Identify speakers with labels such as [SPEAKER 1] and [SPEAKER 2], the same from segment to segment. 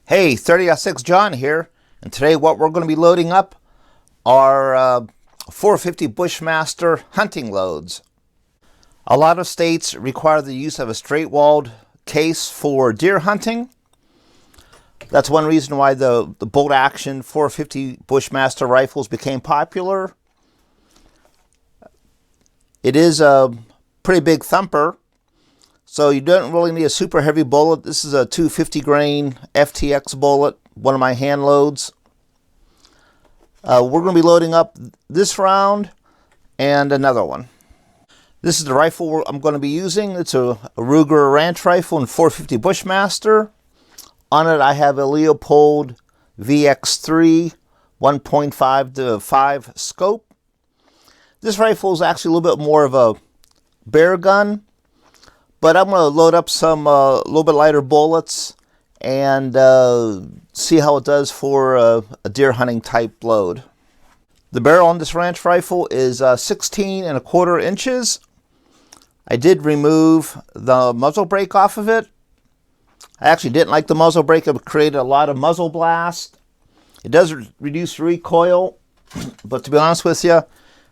[SPEAKER 1] Hey, 30-06 John here, and today what we're going to be loading up are 450 Bushmaster hunting loads. A lot of states require the use of a straight-walled case for deer hunting. That's one reason why the bolt-action 450 Bushmaster rifles became popular. It is a pretty big thumper, so you don't really need a super heavy bullet. This is a 250 grain FTX bullet, one of my hand loads. We're going to be loading up this round and another one. This is the rifle I'm going to be using. It's a Ruger Ranch rifle in 450 Bushmaster. On it I have a Leopold VX3 1.5 to 5 scope. This rifle is actually a little bit more of a bear gun, but I'm going to load up some little bit lighter bullets and see how it does for a deer hunting type load. The barrel on this ranch rifle is 16 1/4 inches. I did remove the muzzle brake off of it. I actually didn't like the muzzle brake. It created a lot of muzzle blast. It does reduce recoil, but to be honest with you,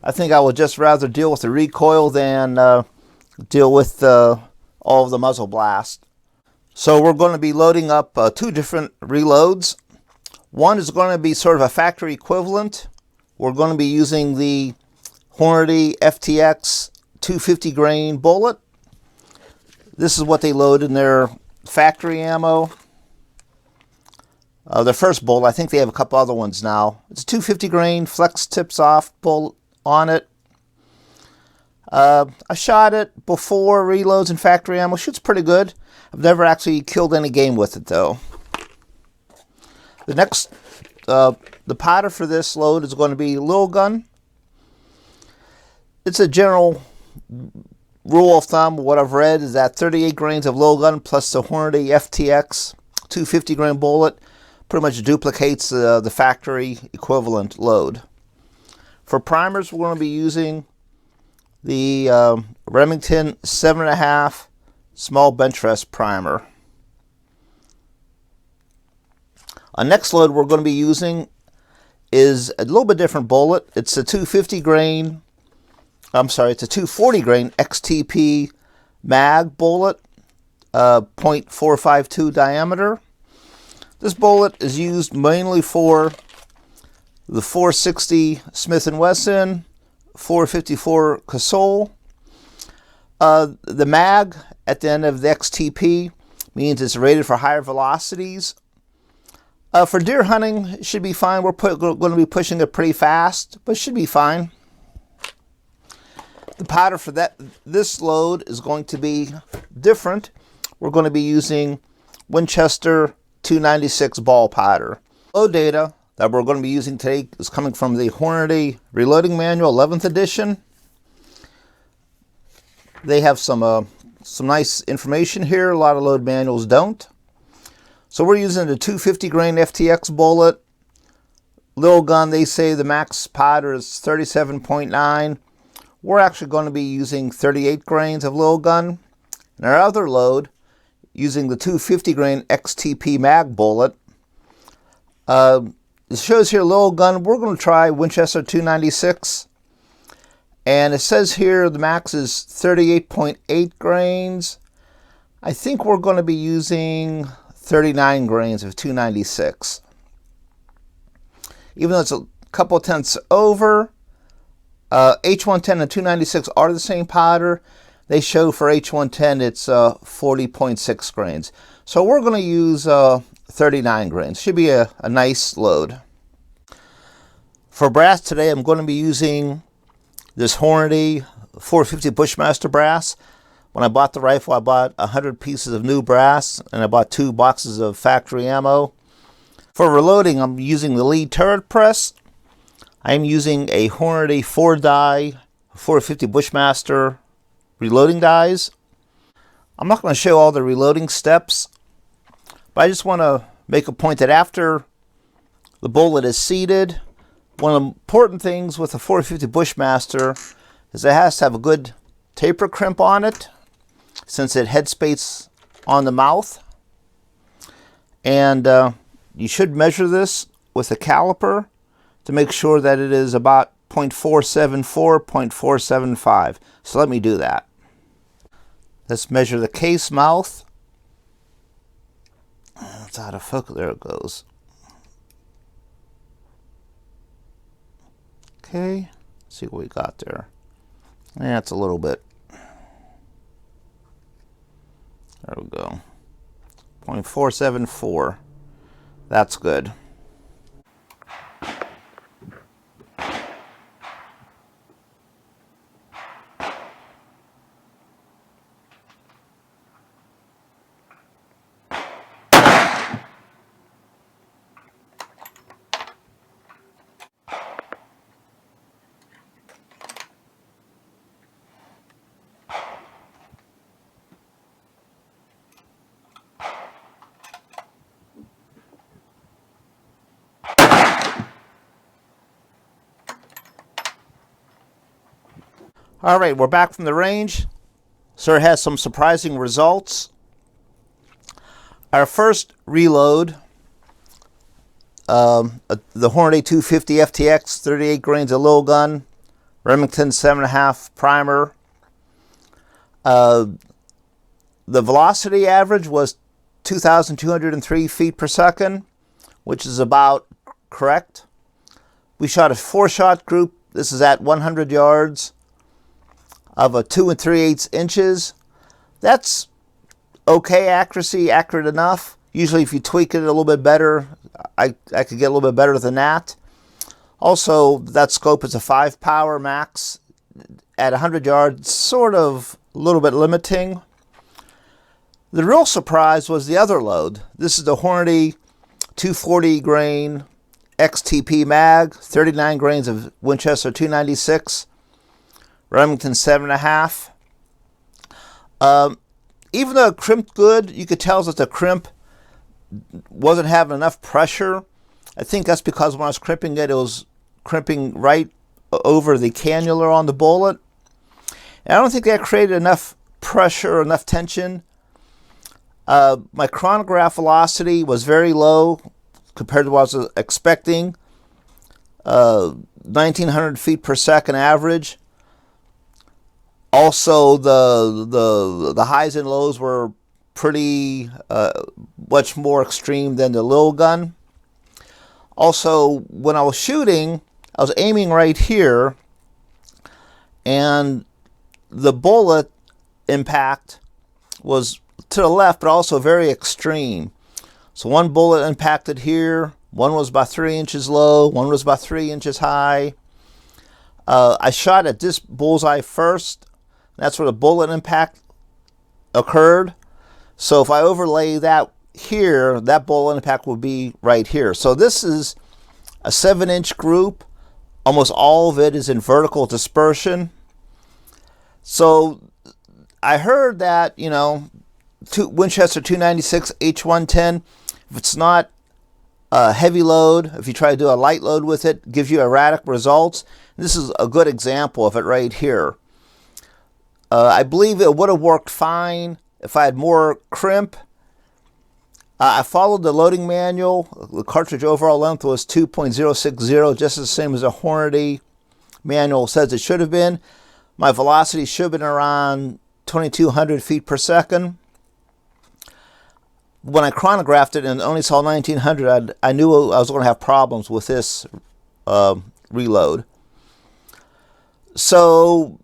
[SPEAKER 1] I think I would just rather deal with the recoil than deal with all of the muzzle blast. So we're going to be loading up two different reloads. One is going to be sort of a factory equivalent. We're going to be using the Hornady FTX 250 grain bullet. This is what they load in their factory ammo. Their first bullet, I think they have a couple other ones now. It's a 250 grain flex tips off bullet on it. I shot it before reloads and factory ammo. Shoots pretty good. I've never actually killed any game with it though. The next, the powder for this load is going to be Lil Gun. It's a general rule of thumb. What I've read is that 38 grains of Lil Gun plus the Hornady FTX 250 grain bullet pretty much duplicates the factory equivalent load. For primers, we're going to be using the Remington 7.5 small bench rest primer. Our next load we're going to be using is a little bit different bullet. It's a 240 grain XTP mag bullet, 0.452 diameter. This bullet is used mainly for the 460 Smith & Wesson, 454 Casull. The mag at the end of the XTP means it's rated for higher velocities. For deer hunting, it should be fine. We're going to be pushing it pretty fast, but it should be fine. The powder for this load is going to be different. We're going to be using Winchester 296 ball powder. Load data that we're going to be using today is coming from the Hornady Reloading Manual 11th edition. They have some nice information here. A lot of load manuals don't. So we're using the 250 grain FTX bullet. Lil Gun, they say the max powder is 37.9. We're actually going to be using 38 grains of Lil Gun. And our other load, using the 250 grain XTP mag bullet. It shows here Lil Gun. We're going to try Winchester 296. And it says here the max is 38.8 grains. I think we're going to be using 39 grains of 296. Even though it's a couple tenths over, H110 and 296 are the same powder. They show for H110 it's 40.6 grains. So we're going to use 39 grains. Should be a nice load. For brass today, I'm going to be using this Hornady 450 Bushmaster brass. When I bought the rifle, I bought 100 pieces of new brass, and I bought 2 boxes of factory ammo. For reloading, I'm using the lead turret press. I'm using a Hornady 4-die 450 Bushmaster reloading dies. I'm not going to show all the reloading steps, but I just want to make a point that after the bullet is seated, one of the important things with the 450 Bushmaster is it has to have a good taper crimp on it, since it headspace on the mouth. And you should measure this with a caliper to make sure that it is about 0.474, 0.475. So let me do that. Let's measure the case mouth. It's out of focus. There it goes. Okay, let's see what we got there. That's a little bit. There we go. 0.474. That's good. All right, we're back from the range. Sir has some surprising results. Our first reload, the Hornady 250 FTX, 38 grains of little gun, Remington 7.5 primer. The velocity average was 2,203 feet per second, which is about correct. We shot a 4-shot group. This is at 100 yards. Of a 2 3/8 inches. That's okay accuracy, accurate enough. Usually if you tweak it a little bit better, I could get a little bit better than that. Also, that scope is a 5 power max. At 100 yards, sort of a little bit limiting. The real surprise was the other load. This is the Hornady 240 grain XTP mag, 39 grains of Winchester 296. Remington 7.5. Even though it crimped good, you could tell that the crimp wasn't having enough pressure. I think that's because when I was crimping it, it was crimping right over the cannula on the bullet. And I don't think that created enough pressure, enough tension. My chronograph velocity was very low compared to what I was expecting. 1,900 feet per second average. Also, the highs and lows were pretty much more extreme than the little gun. Also, when I was shooting, I was aiming right here, and the bullet impact was to the left, but also very extreme. So one bullet impacted here, one was about 3 inches low, one was about 3 inches high. I shot at this bullseye first. That's where the bullet impact occurred. So if I overlay that here, that bullet impact would be right here. So this is a 7-inch group. Almost all of it is in vertical dispersion. So I heard that, you know, Winchester 296 H110, if it's not a heavy load, if you try to do a light load with it, gives you erratic results. This is a good example of it right here. I believe it would have worked fine if I had more crimp. I followed the loading manual. The cartridge overall length was 2.060, just the same as the Hornady manual says it should have been. My velocity should have been around 2,200 feet per second. When I chronographed it and only saw 1,900, I knew I was going to have problems with this reload. So,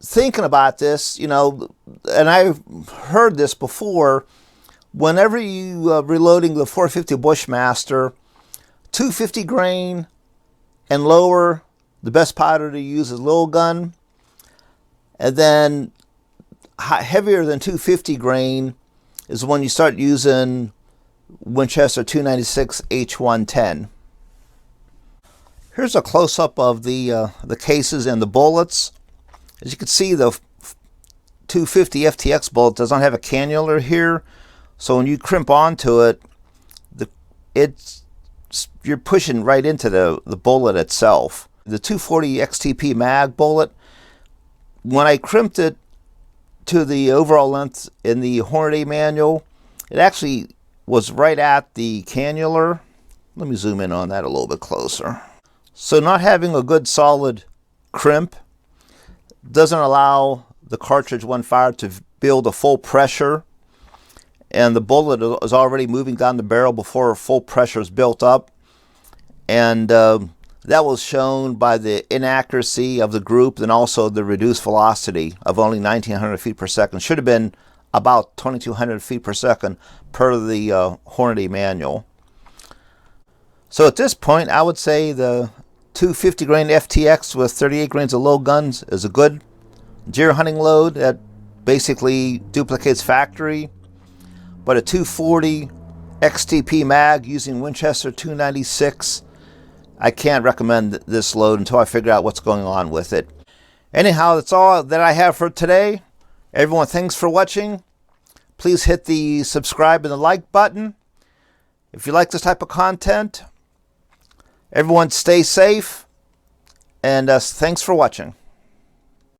[SPEAKER 1] thinking about this, you know, and I've heard this before, whenever you reloading the 450 Bushmaster, 250 grain and lower, the best powder to use is little gun. And then heavier than 250 grain is when you start using Winchester 296 H110. Here's a close-up of the cases and the bullets. As you can see, the 250 FTX bullet does not have a cannula here, so when you crimp onto it, you're pushing right into the bullet itself. The 240 XTP mag bullet, when I crimped it to the overall length in the Hornady manual, it actually was right at the cannula. Let me zoom in on that a little bit closer. So not having a good solid crimp doesn't allow the cartridge when fired to build a full pressure, and the bullet is already moving down the barrel before full pressure is built up. And that was shown by the inaccuracy of the group and also the reduced velocity of only 1,900 feet per second. Should have been about 2,200 feet per second per the Hornady manual. So at this point, I would say the 250 grain FTX with 38 grains of load guns is a good deer hunting load that basically duplicates factory. But a 240 XTP mag using Winchester 296, I can't recommend this load until I figure out what's going on with it. Anyhow, that's all that I have for today. Everyone, thanks for watching. Please hit the subscribe and the like button if you like this type of content. Everyone stay safe, and thanks for watching.